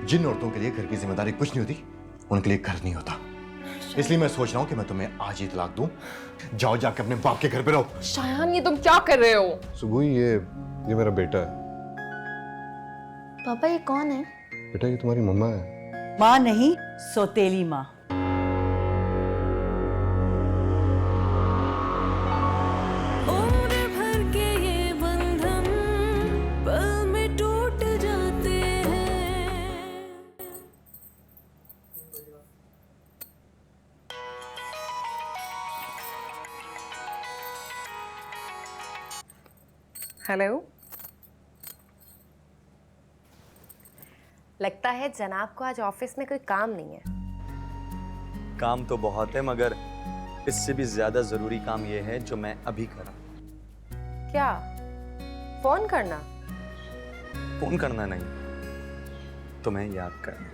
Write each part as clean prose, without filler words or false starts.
जिन औरतों के लिए घर की जिम्मेदारी कुछ नहीं होती, उनके लिए घर नहीं होता। इसलिए मैं सोच रहा हूँ कि मैं तुम्हें आज ही तलाक दूं। जाओ जाके अपने बाप के घर पे रहो। शायान, ये तुम क्या कर रहे हो? सुबह ये मेरा बेटा है। पापा ये कौन है? बेटा ये तुम्हारी मम्मा है। माँ नहीं, सौतेली माँ। हेलो। लगता है जनाब को आज ऑफिस में कोई काम नहीं है। काम तो बहुत है, मगर इससे भी ज्यादा जरूरी काम यह है जो मैं अभी कर रहा हूं। क्या? फोन करना? फोन करना नहीं, तुम्हें याद करना।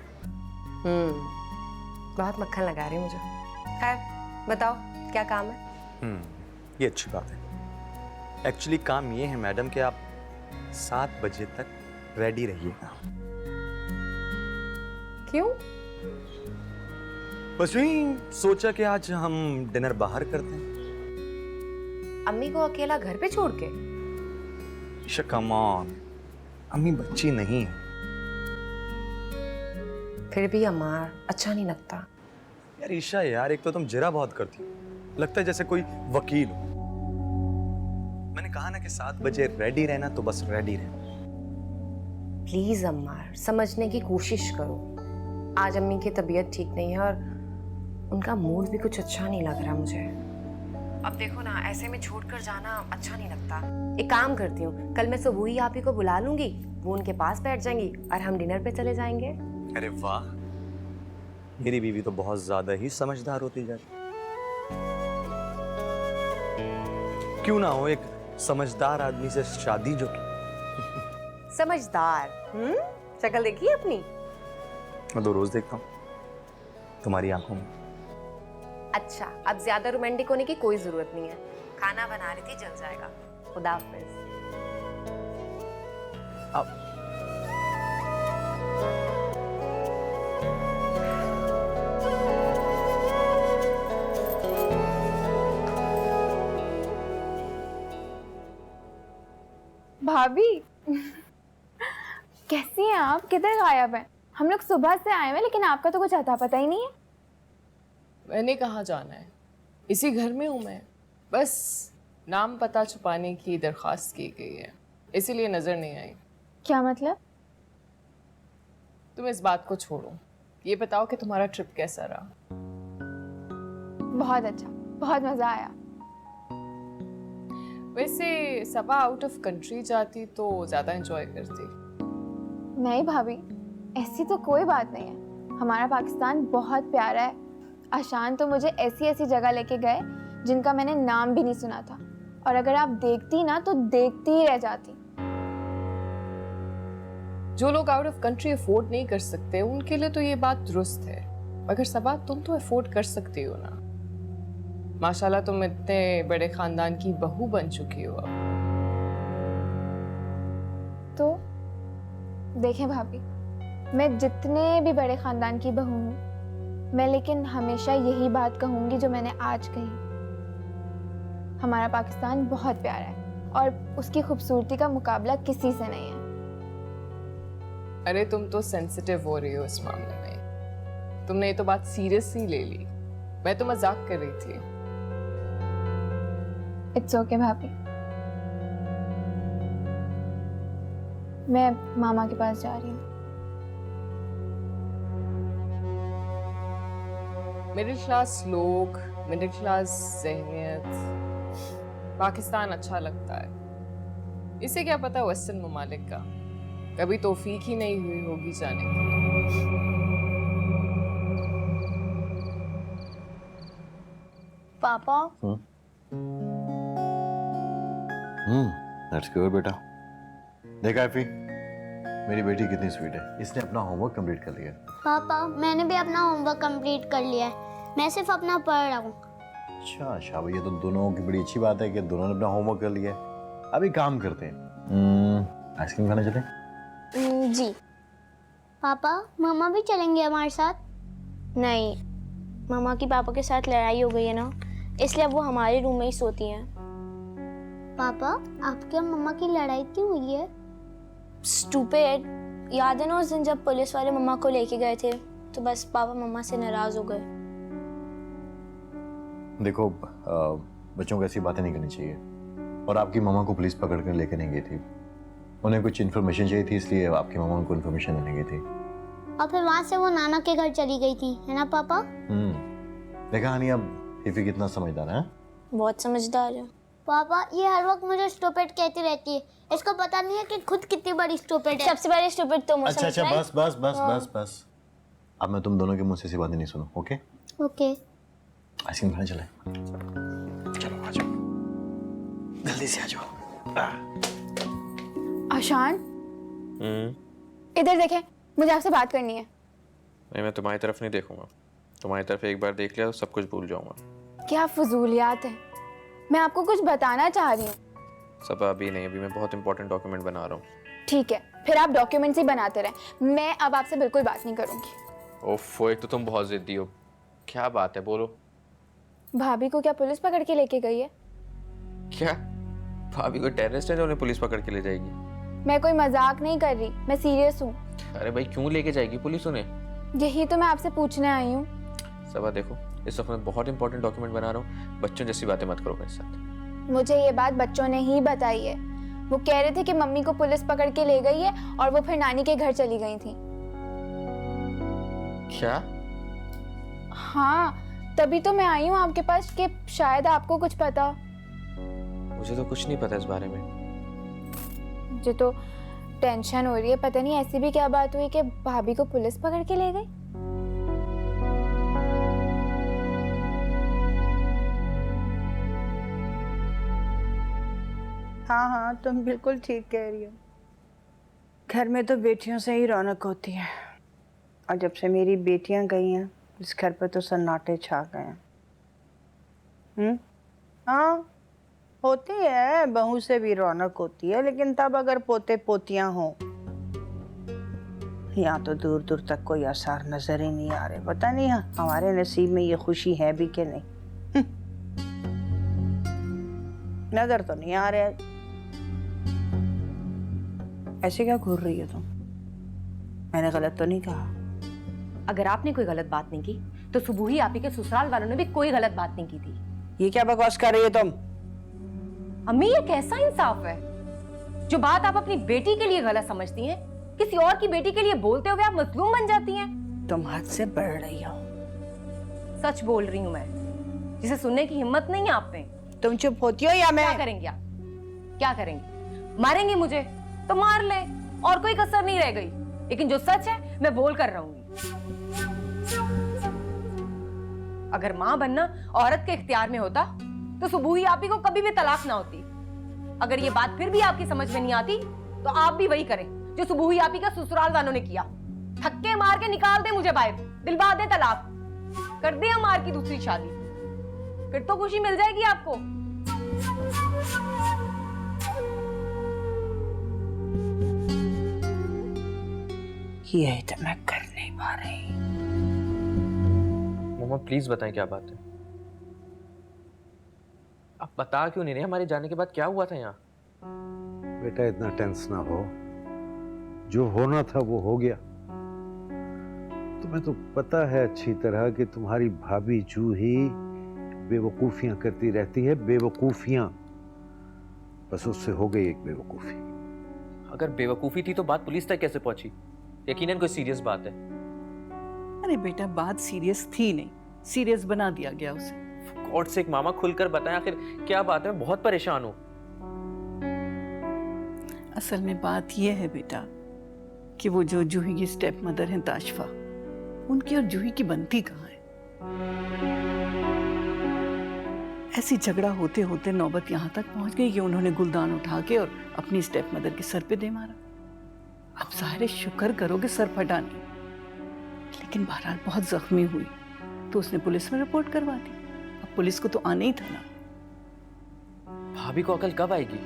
बहुत मक्खन लगा रही मुझे। खैर बताओ क्या काम है? ये अच्छी बात है। एक्चुअली काम ये है मैडम कि आप 7 बजे तक रेडी रहिएगा। क्यों? बस यूं सोचा कि आज हम डिनर बाहर करते हैं। अम्मी को अकेला घर पे छोड़ के? ईशा कम ऑन, अम्मी बच्ची नहीं है। फिर भी अमार अच्छा नहीं लगता। यार ईशा यार, एक तो तुम जिरा बहुत करती हो, लगता है जैसे कोई वकील हो। मैंने कहा ना कि 7 बजे रेडी रहना, तो बस रेडी रहना। प्लीज अम्मार, समझने की कोशिश करो। आज अम्मी की तबीयत ठीक नहीं है और उनका मूड भी कुछ अच्छा नहीं लग रहा मुझे। अब देखो ना, ऐसे में छोड़कर जाना अच्छा नहीं लगता। एक काम करती हूँ, कल मैं सुबह ही आप ही को बुला लूंगी, वो उनके पास बैठ जाएंगी और हम डिनर पे चले जाएंगे। अरे वाह, मेरी बीवी तो बहुत ज्यादा ही समझदार होती जा रही। क्यों ना हो एक समझदार आदमी से शादी जो की। समझदार? शक्ल देखी अपनी? मैं तो रोज देखता हूँ तुम्हारी आंखों में। अच्छा, अब ज्यादा रोमांटिक होने की कोई जरूरत नहीं है। खाना बना रही थी, जल जाएगा। खुदा हाफिज। अब भाभी कैसी हैं आप? किधर गायब हैं? हम लोग सुबह से आए हैं लेकिन आपका तो कुछ अता पता ही नहीं है। मैंने कहाँ जाना है, इसी घर में हूँ मैं। बस नाम पता छुपाने की दरख्वास्त की गई है, इसीलिए नजर नहीं आई। क्या मतलब? तुम इस बात को छोड़ो, ये बताओ कि तुम्हारा ट्रिप कैसा रहा? बहुत अच्छा, बहुत मजा आया। वैसे सबा आउट ऑफ कंट्री जाती तो ज्यादा एंजॉय करती। नहीं भाभी, ऐसी तो कोई बात नहीं है। हमारा पाकिस्तान बहुत प्यारा है। आशान तो मुझे ऐसी ऐसी जगह लेके गए जिनका मैंने नाम भी नहीं सुना था, और अगर आप देखती ना तो देखती ही रह जाती। जो लोग आउट ऑफ कंट्री अफोर्ड नहीं कर सकते उनके लिए तो ये बात दुरुस्त है, मगर सबा तुम तो अफोर्ड कर सकती हो ना। माशाल्लाह तुम इतने बड़े खानदान की बहू बन चुकी हो अब। तो देखें भाभी, मैं जितने भी बड़े खानदान की बहू हूँ, मैं लेकिन हमेशा यही बात कहूँगी जो मैंने आज कही। हमारा पाकिस्तान बहुत प्यारा है और उसकी खूबसूरती का मुकाबला किसी से नहीं है। अरे तुम तो सेंसिटिव हो रही हो इस मामले में, तुमने ये तो बात सीरियसली ले ली। मैं तो मजाक कर रही थी। इट्स ओके भाभी, मैं मामा के पास जा रही हूँ। मिडिल क्लास लोग, मिडिल क्लास जहनियत, पाकिस्तान अच्छा लगता है। इसे क्या पता वेस्टर्न ममालिक का, कभी तौफीक ही नहीं हुई होगी जाने की। पापा दैट्स गुड बेटा। देखा एफी, मेरी बेटी कितनी स्वीट है, इसने अपना होमवर्क कंप्लीट कर लिया। पापा मैंने भी अपना होमवर्क कंप्लीट कर लिया है, मैं सिर्फ अपना पढ़ रहा हूँ। अच्छा शाबाश, ये तो दोनों की बड़ी अच्छी बात है कि दोनों ने अपना होमवर्क कर लिया है। अभी काम करते हैं, आइसक्रीम खाने चले? जी पापा मम्मा भी चलेंगे हमारे साथ? नहीं, मम्मा की पापा के साथ लड़ाई हो गई है ना, इसलिए अब वो हमारे रूम में ही सोती हैं। पापा आपके और मम्मा की लड़ाई क्यों हुई है? स्टूपिड, याद है ना उस दिन जब पुलिस वाले मम्मा को लेके गए थे, तो बस पापा मम्मा से नाराज हो गए। देखो बच्चों को ऐसी बातें नहीं करनी चाहिए। और आपकी मामा को पुलिस पकड़ कर लेकर नहीं गई थी, उन्हें कुछ इन्फॉर्मेशन चाहिए थी, इसलिए आपकी मामा उनको इन्फॉर्मेशन देने गई थी। और फिर वहाँ से वो नाना के घर चली गई थी, है ना पापा? देखा हानि, अब इफी कितना समझदार है। बहुत समझदार है। पापा ये हर वक्त मुझे स्टूपिड कहती रहती है, इसको पता नहीं है कि खुद कितनी बड़ी स्टूपिड है। सबसे बड़ी स्टूपिड तुम हो, अच्छा समझ रहे? बस बस बस बस बस। अब मैं तुम दोनों के मुंह से ऐसी बातें नहीं सुनो, ओके? ओके। आइसक्रीम खाने चले? चलो आ जाओ, जल्दी से आ जाओ। आशान, इधर देखें, मुझे आपसे बात करनी है। नहीं, मैं तुम्हारी तरफ नहीं देखूंगा। तुम्हारी तरफ एक बार देख लिया तो सब कुछ भूल जाऊंगा। क्या फजूलियात है, मैं आपको कुछ बताना चाह रही हूँ। सब अभी नहीं, अभी मैं बहुत इंपॉर्टेंट डॉक्यूमेंट बना रहा हूँ। ठीक है, फिर आप डॉक्यूमेंट्स ही बनाते रहें, मैं अब आपसे बिल्कुल बात नहीं करूँगी। ओफो, एक तो तुम बहुत जिद्दी हो। क्या बात है, बोलो। भाभी को क्या पुलिस पकड़ के लेके गई है? क्या भाभी को टेररिस्ट है जो उन्हें पुलिस पकड़ के ले जाएगी? मैं कोई मजाक नहीं कर रही, मैं सीरियस हूँ। अरे भाई, क्यों लेके जाएगी पुलिस उन्हें? यही तो मैं आपसे पूछने आई हूँ। सबा देखो, इस वक्त मैं बहुत इंपॉर्टेंट डॉक्यूमेंट बना रहा हूँ, बच्चों जैसी बातें मत करो मेरे साथ। मुझे ये बात बच्चों ने ही बताई है। वो कह रहे थे कि मम्मी को पुलिस पकड़ के ले गई है और वो फिर नानी के घर चली गई थी। क्या? हाँ, तभी तो मैं आई हूँ आपके पास कि शायद आपको कुछ पता। मुझे तो कुछ नहीं पता इस बारे में। मुझे तो टेंशन हो रही है, पता नहीं ऐसी भी क्या बात हुई कि भाभी को पुलिस पकड़ के ले गई। हाँ हाँ, तुम बिल्कुल ठीक कह रही हो। घर में तो बेटियों से ही रौनक होती है, और जब से मेरी बेटियां गई हैं इस घर पर तो सन्नाटे छा गए हैं। हाँ, होती है, बहू से भी रौनक होती है, लेकिन तब अगर पोते पोतियां हों। यहाँ तो दूर दूर तक कोई आसार नजर ही नहीं आ रहे। पता नहीं हमारे नसीब में ये खुशी है भी कि नहीं। नजर तो नहीं आ रहा। ऐसे क्या घूर रही हो तुम? मैंने गलत तो नहीं कहा? अगर आपने कोई गलत बात नहीं की तो सुबह ही आप ही के ससुराल वालों ने भी कोई गलत बात नहीं की थी। ये क्या बकवास कर रही हो तुम? अम्मी, ये कैसा इंसाफ है? जो बात आप अपनी बेटी के लिए गलत समझती हैं, किसी और की बेटी के लिए बोलते हुए आप मजलूम बन जाती हैं। तुम हद से बढ़ रही हो। सच बोल रही हूं मैं, जिसे सुनने की हिम्मत नहीं है आप में। तुम चुप होती हो या मैं? क्या करेंगे आप? क्या करेंगे? मारेंगे मुझे तो मार ले, और कोई कसर नहीं रह गई। लेकिन जो सच है मैं बोल कर रहूंगी। अगर मां बनना औरत के इख्तियार में होता तो सुबह ही आप ही को कभी भी तलाक ना होती। अगर ये बात फिर भी आपकी समझ में नहीं आती तो आप भी वही करें जो सुबह ही आप ही का ससुराल वालों ने किया। धक्के मार के निकाल दे मुझे बाहर, दिलवा दे तलाक, कर दे मार की दूसरी शादी, फिर तो खुशी मिल जाएगी आपको। यही तो मैं कर नहीं पा रही। मम्मा प्लीज बताएं क्या बात है। आप बता क्यों नहीं रहे? हमारे जाने के बाद क्या हुआ था यहाँ? बेटा इतना टेंस ना हो, जो होना था वो हो गया। तुम्हें तो पता है अच्छी तरह कि तुम्हारी भाभी जूही बेवकूफियां करती रहती है, बेवकूफियां। बस उससे हो गई एक बेवकूफी। अगर बेवकूफी थी तो बात पुलिस तक कैसे पहुंची? यकीनन कोई सीरियस बात है। अरे बेटा, बात सीरियस थी नहीं, सीरियस बना दिया गया उसे। गॉड से एक मामा खुलकर बताएं आखिर क्या बात है, मैं बहुत परेशान हूँ। असल में बात यह है बेटा कि वो जो जूही की स्टेप मदर हैं ताशफा, उनकी और जूही की बनती कहाँ है। ऐसी झगड़ा होते होते नौबत यहाँ तक पहुंच गई कि उन्होंने गुलदान उठा के और अपनी स्टेप मदर के सर पे दे मारा। अब ज़ाहिर शुक्र करो कि सर फटा नहीं, लेकिन बहरहाल बहुत जख्मी हुई तो उसने पुलिस में रिपोर्ट करवा दी। अब पुलिस को तो आना ही था ना। भाभी को अकल कब आएगी?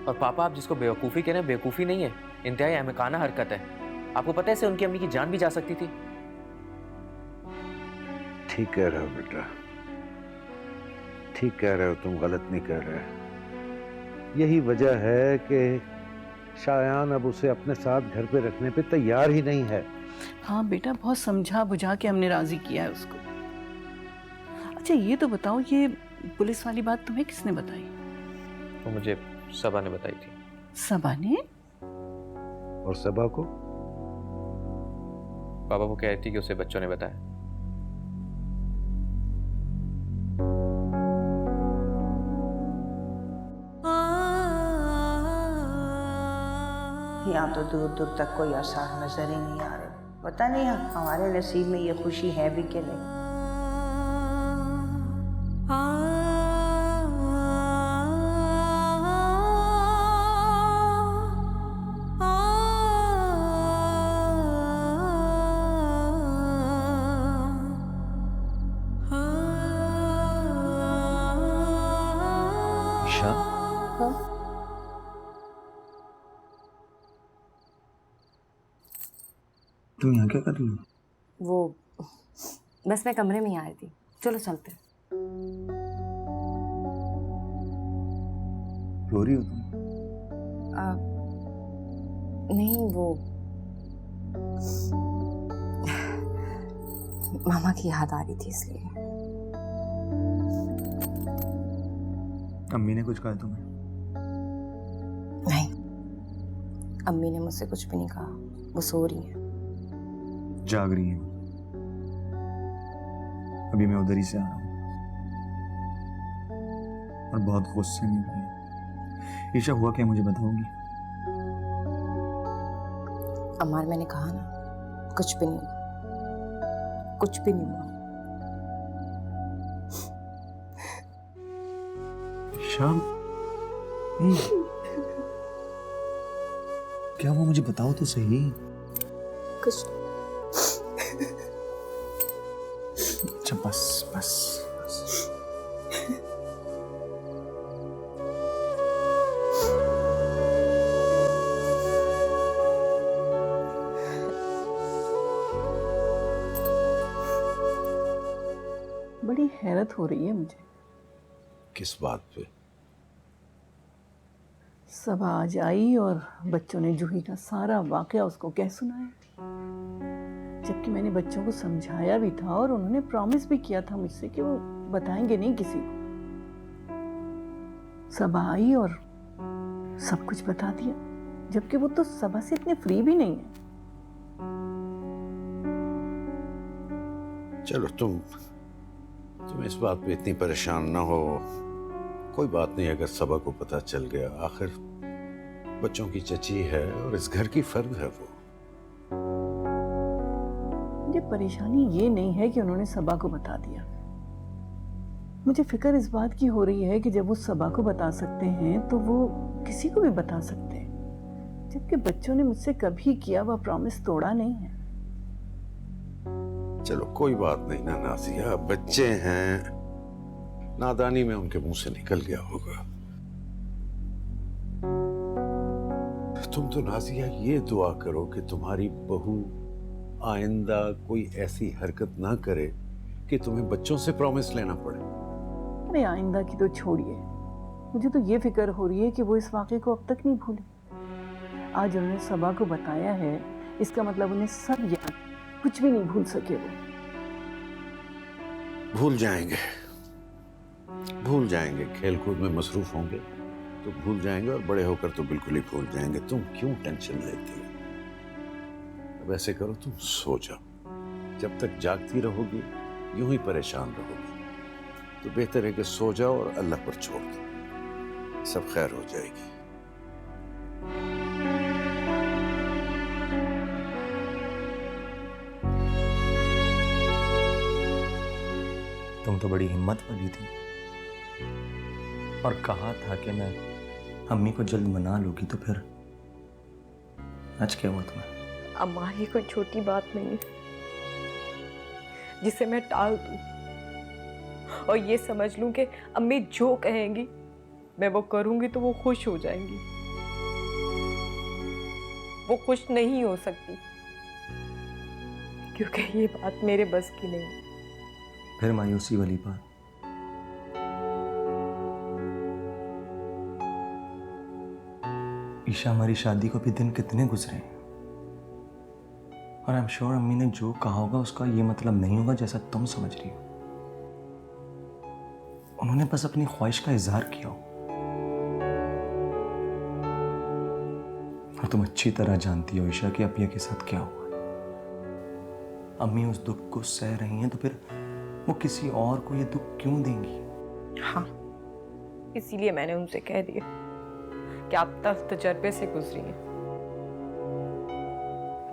और पापा, आप जिसको बेवकूफी कह रहे हैं बेवकूफी नहीं है, इंतहाई अहमकाना हरकत है। आपको पता है इससे उनकी अम्मी की जान भी जा सकती थी। ठीक कह रहे हो बेटा, ठीक कह रहे हो, तुम गलत नहीं कह रहे। यही वजह है कि शायान अब उसे अपने साथ घर पे रखने पे तैयार ही नहीं है। हाँ बेटा, बहुत समझा बुझा के हमने राजी किया है उसको। अच्छा ये तो बताओ, ये पुलिस वाली बात तुम्हें किसने बताई? वो मुझे सबा ने बताई थी। सबा ने? और सबा को? पापा वो कह रही थी कि उसे बच्चों ने बताया। यहाँ तो दूर दूर तक कोई आसार नजर ही नहीं आ रहे। पता नहीं हमारे नसीब में ये खुशी है भी कि नहीं। ईशा, तुम यहाँ क्या कर रही हो? वो बस मैं कमरे में ही आई थी। चलो चलते। रो रही हो तुम? नहीं, वो मामा की याद आ रही थी इसलिए। अम्मी ने कुछ कहा तुम्हें? नहीं, अम्मी ने मुझसे कुछ भी नहीं कहा। वो सो रही है। जाग रही है। अभी मैं उधर ही से आ रहा हूँ और बहुत गुस्से में भी है। ईशा हुआ क्या, मुझे बताओगी? अम्मार, मैंने कहा ना, कुछ भी नहीं हुआ, कुछ भी नहीं हुआ। ईशा, क्या हुआ मुझे बताओ तो सही। कुछ अच्छा बस बस बस। बड़ी हैरत हो रही है मुझे। किस बात पे? सब आज आई और बच्चों ने जूही का सारा वाकया उसको कह सुनाया, जबकि मैंने बच्चों को समझाया भी था और उन्होंने प्रॉमिस भी किया था मुझसे कि वो बताएंगे नहीं किसी को। सब आई और सब कुछ बता दिया, जबकि वो तो सबा से इतने फ्री भी नहीं है। चलो तुम इस बात पे इतनी परेशान ना हो। कोई बात नहीं अगर सबा को पता चल गया, आखिर बच्चों की चची है और इस घर की फर्द है वो। मुझे परेशानी ये नहीं है कि उन्होंने सबा को बता दिया। मुझे फिक्र इस बात की हो रही है कि जब वो सबा को बता सकते हैं तो वो किसी को भी बता सकते हैं, जबकि बच्चों ने मुझसे कभी किया वह प्रॉमिस तोड़ा नहीं है। चलो कोई बात नहीं ना नाजिया, बच्चे हैं, नादानी में उनके मुंह से निकल गया होगा। तुम तो नाजिया ये दुआ करो कि तुम्हारी बहू आइंदा कोई ऐसी हरकत ना करे कि तुम्हें बच्चों से प्रॉमिस लेना पड़े। अरे आइंदा की तो छोड़िए, मुझे तो ये फिक्र हो रही है कि वो इस वाक़े को अब तक नहीं भूले। आज उन्होंने सबा को बताया है, इसका मतलब उन्हें सब याद, कुछ भी नहीं भूल सके वो। भूल जाएंगे, खेल कूद में मसरूफ होंगे तो भूल जाएंगे, और बड़े होकर तो बिल्कुल ही भूल जाएंगे। तुम क्यों टेंशन लेती हो? अब ऐसे करो, तुम सो जाओ। जब तक जागती रहोगी यूं ही परेशान रहोगी, तो बेहतर है कि सो जाओ और अल्लाह पर छोड़ दो, सब खैर हो जाएगी। तुम तो बड़ी हिम्मत वाली थी और कहा था कि मैं अम्मी को जल्द मना लूंगी, तो फिर आज क्या हुआ तुम्हें? अम्मा ये कोई छोटी बात नहीं है जिसे मैं टाल दूं और ये समझ लूं कि अम्मी जो कहेंगी मैं वो करूंगी तो वो खुश हो जाएंगी। वो खुश नहीं हो सकती क्योंकि ये बात मेरे बस की नहीं। फिर मायूसी वाली बात। ईशा, हमारी शादी को भी दिन कितने गुजरे हैं, और आई एम श्योर अम्मी ने जो कहा होगा उसका ये मतलब नहीं होगा जैसा तुम समझ रही हो। उन्होंने बस अपनी ख्वाहिश का इजहार किया हो, और तुम अच्छी तरह जानती हो ईशा कि अपिया के साथ क्या हुआ है। अम्मी उस दुख को सह रही हैं तो फिर वो किसी और को ये दुख क्यों देंगी? हाँ, इसीलिए मैंने उनसे कह दिया कि आप तक तजर्बे से गुजरी हैं।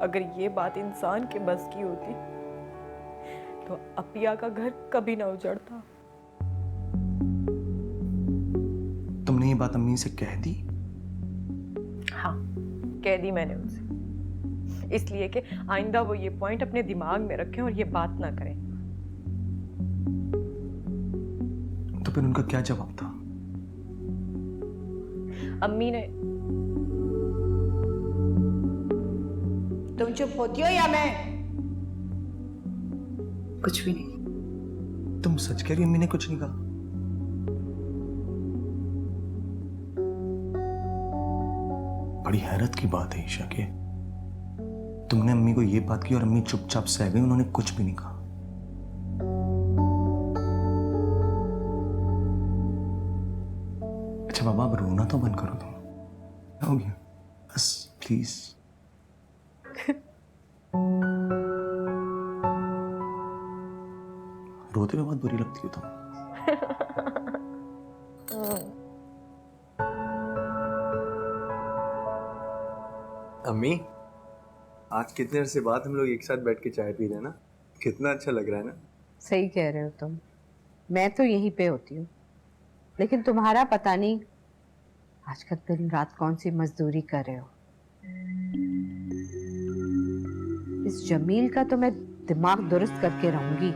अगर ये बात इंसान के बस की होती तो अपिया का घर कभी ना उजड़ता। तुमने ये बात अम्मी से कह दी? हाँ, कह दी मैंने उनसे, इसलिए कि आइंदा वो ये पॉइंट अपने दिमाग में रखें और ये बात ना करें। तो फिर उनका क्या जवाब था? अम्मी ने तुम चुप होती हो या मैं? कुछ भी नहीं। तुम सच कह रही हो? अम्मी ने कुछ नहीं कहा? बड़ी हैरत की बात है ईशा के, तुमने अम्मी को ये बात की और अम्मी चुपचाप सह गई, उन्होंने कुछ भी नहीं कहा। अच्छा बाबा, अब रोना तो बंद करो तुम। क्या हो गया? बस प्लीज। रोते हुए बहुत बुरी लगती हो तुम। अम्मी, आज कितने अरसे बाद हम लोग एक साथ बैठ के चाय पी रहे हैं ना, कितना अच्छा लग रहा है ना। सही कह रहे हो तुम। मैं तो यहीं पे होती हूँ, लेकिन तुम्हारा पता नहीं आजकल दिन रात कौन सी मजदूरी कर रहे हो। इस जमील का तो मैं दिमाग दुरुस्त करके रहूंगी।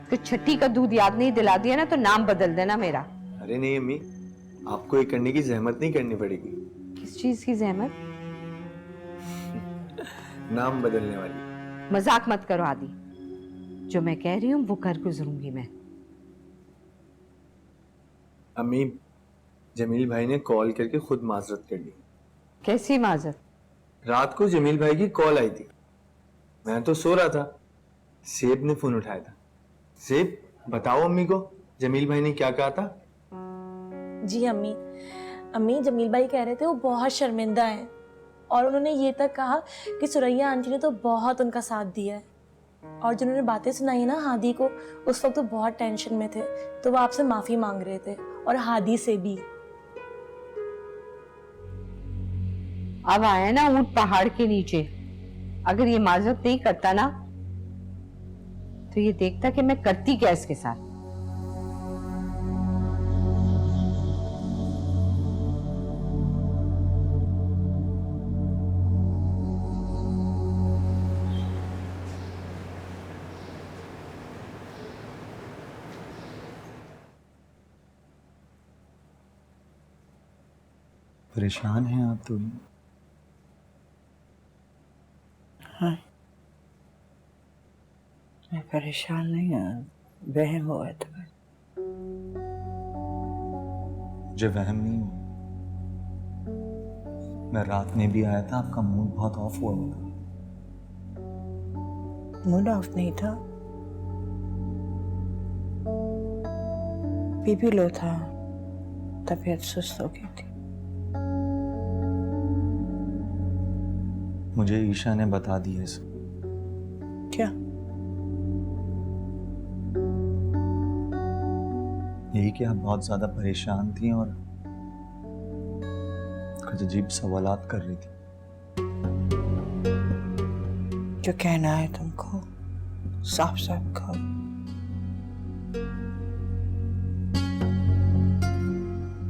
तो छठी का दूध याद नहीं दिला दिया ना तो नाम बदल देना मेरा। अरे नहीं अम्मी, आपको ये करने की जहमत नहीं करनी पड़ेगी। किस चीज की जहमत? नाम बदलने वाली। मजाक मत करो आदि, जो मैं कह रही हूँ वो कर गुजरूंगी मैं। अम्मी, जमील भाई ने कॉल करके खुद माजरत कर ली। कैसी माजरत? रात को जमील भाई की कॉल आई थी, मैं तो सो रहा था, सेब ने फोन उठाया था। सेब, बताओ अम्मी को जमील भाई ने क्या कहा था। जी अम्मी जमील भाई कह रहे थे वो बहुत शर्मिंदा है, और उन्होंने ये तक कहा कि सुरैया आंटी ने तो बहुत उनका साथ दिया है, और जिन्होंने बातें सुनाई ना हादी को, उस वक्त तो बहुत टेंशन में थे, तो वो आपसे माफी मांग रहे थे, और हादी से भी। अब आया ना ऊंट पहाड़ के नीचे, अगर ये माजरत नहीं करता ना तो ये देखता कि मैं करती क्या इसके साथ। परेशान हैं आप तो? हाँ, मैं परेशान नहीं हूँ, वहम हुआ था। मुझे वहम नहीं हुआ। मैं रात में भी आया था, आपका मूड बहुत ऑफ हुआ था। मूड ऑफ नहीं था, बीपी लो था, तबीयत सुस्त हो गई थी। मुझे ईशा ने बता दिया सब। क्या? यही कि आप बहुत ज्यादा परेशान थी और कुछ अजीब सवालात कर रही थी। जो कहना है तुमको साफ साफ कहो।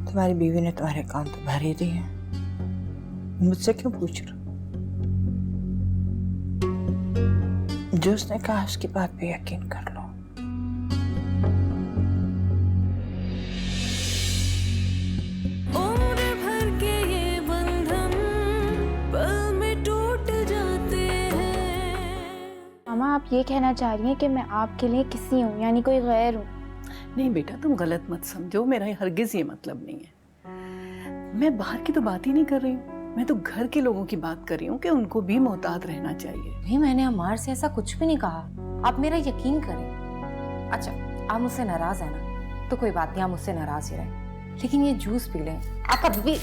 तुम्हारी बीवी ने तुम्हारे काम तो भर ही दिए, मुझसे क्यों पूछ रहे हो? जो उसने कहा उसकी बात पे यकीन कर लो। उम्र भर के ये बंधन पल में टूट जाते हैं। मामा, आप आप ये कहना चाह रही हैं कि मैं आपके लिए किसी हूँ, यानी कोई गैर हूँ? नहीं बेटा, तुम गलत मत समझो, मेरा हरगिज ये मतलब नहीं है। मैं बाहर की तो बात ही नहीं कर रही हूँ, मैं तो घर के लोगों की बात कर रही हूँ कि उनको भी मोहतात रहना चाहिए। नहीं, मैंने अम्मार से ऐसा कुछ भी नहीं कहा, आप मेरा यकीन करें। अच्छा, आप मुझसे नाराज है ना, तो कोई बात नहीं, आप मुझसे नाराज ही रहे, लेकिन ये जूस पी लें। आप कभी